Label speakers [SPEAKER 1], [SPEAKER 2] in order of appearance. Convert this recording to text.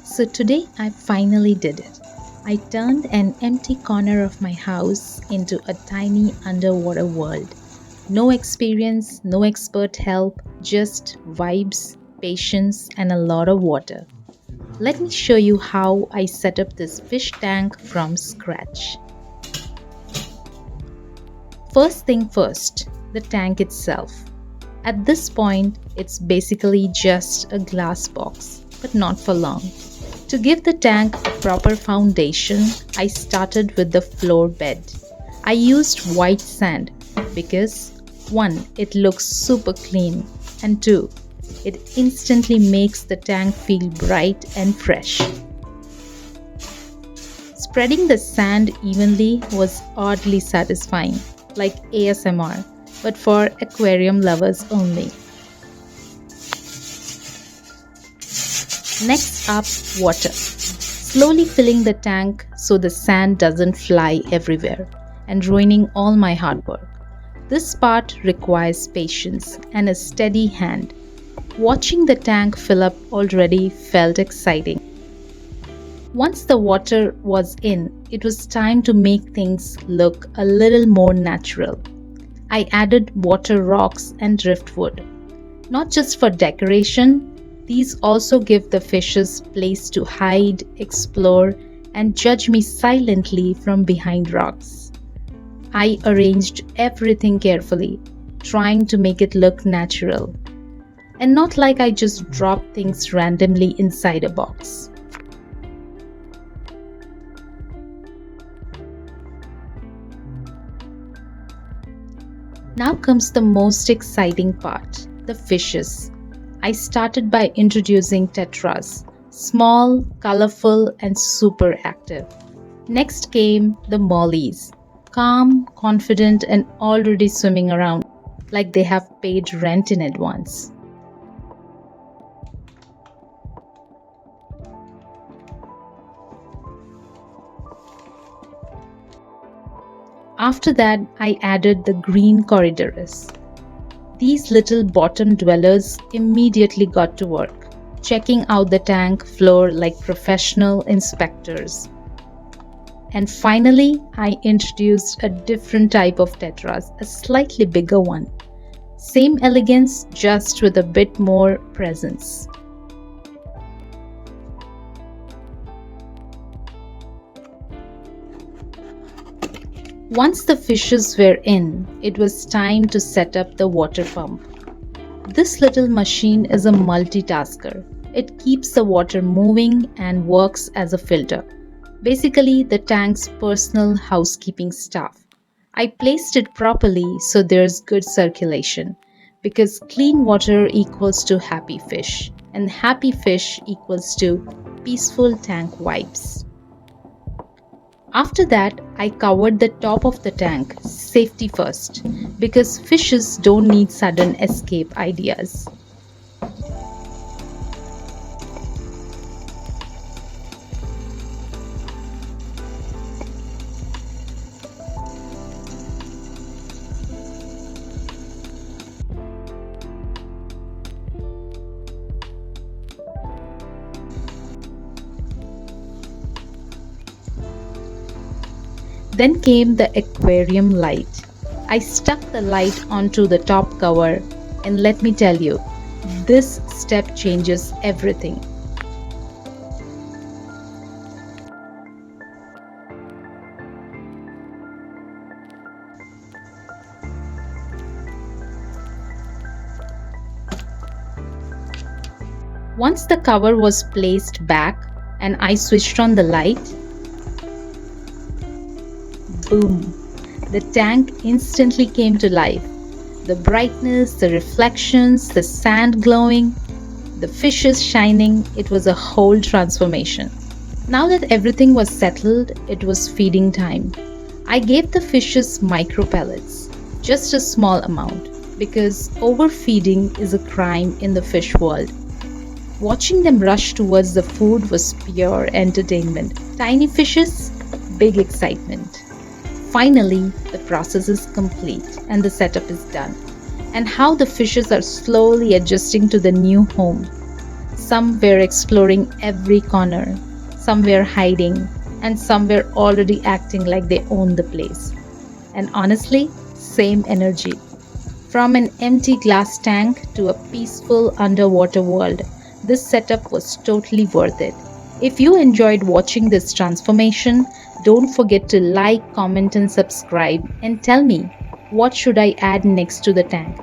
[SPEAKER 1] So today I finally did it. I turned an empty corner of my house into a tiny underwater world. No experience, no expert help, just vibes, patience, and a lot of water. Let me show you how I set up this fish tank from scratch. First thing first, the tank itself. At this point, it's basically just a glass box, but not for long. To give the tank a proper foundation, I started with the floor bed. I used white sand because 1. It looks super clean, and 2. It instantly makes the tank feel bright and fresh. Spreading the sand evenly was oddly satisfying, like ASMR, but for aquarium lovers only. Next up, water. Slowly filling the tank so the sand doesn't fly everywhere and ruining all my hard work. This part requires patience and a steady hand. Watching the tank fill up already felt exciting. Once the water was in, it was time to make things look a little more natural. I added water rocks and driftwood. Not just for decoration, these also give the fishes place to hide, explore, and judge me silently from behind rocks. I arranged everything carefully, trying to make it look natural, and not like I just dropped things randomly inside a box. Now comes the most exciting part, the fishes. I started by introducing tetras, small, colorful, and super active. Next came the mollies, calm, confident, and already swimming around like they have paid rent in advance. After that, I added the green corridors. These little bottom dwellers immediately got to work, checking out the tank floor like professional inspectors. And finally, I introduced a different type of tetras, a slightly bigger one. Same elegance, just with a bit more presence. Once the fishes were in, it was time to set up the water pump. This little machine is a multitasker. It keeps the water moving and works as a filter. Basically, the tank's personal housekeeping staff. I placed it properly so there's good circulation, because clean water equals to happy fish, and happy fish equals to peaceful tank vibes. After that, I covered the top of the tank, safety first, because fishes don't need sudden escape ideas. Then came the aquarium light. I stuck the light onto the top cover, and let me tell you, this step changes everything. Once the cover was placed back and I switched on the light, boom! The tank instantly came to life. The brightness, the reflections, the sand glowing, the fishes shining, it was a whole transformation. Now that everything was settled, it was feeding time. I gave the fishes micro pellets, just a small amount, because overfeeding is a crime in the fish world. Watching them rush towards the food was pure entertainment. Tiny fishes, big excitement. Finally, the process is complete and the setup is done. And how the fishes are slowly adjusting to the new home. Some were exploring every corner, some were hiding, and some were already acting like they owned the place. And honestly, same energy. From an empty glass tank to a peaceful underwater world, this setup was totally worth it. If you enjoyed watching this transformation, don't forget to like, comment, and subscribe. And tell me, what should I add next to the tank?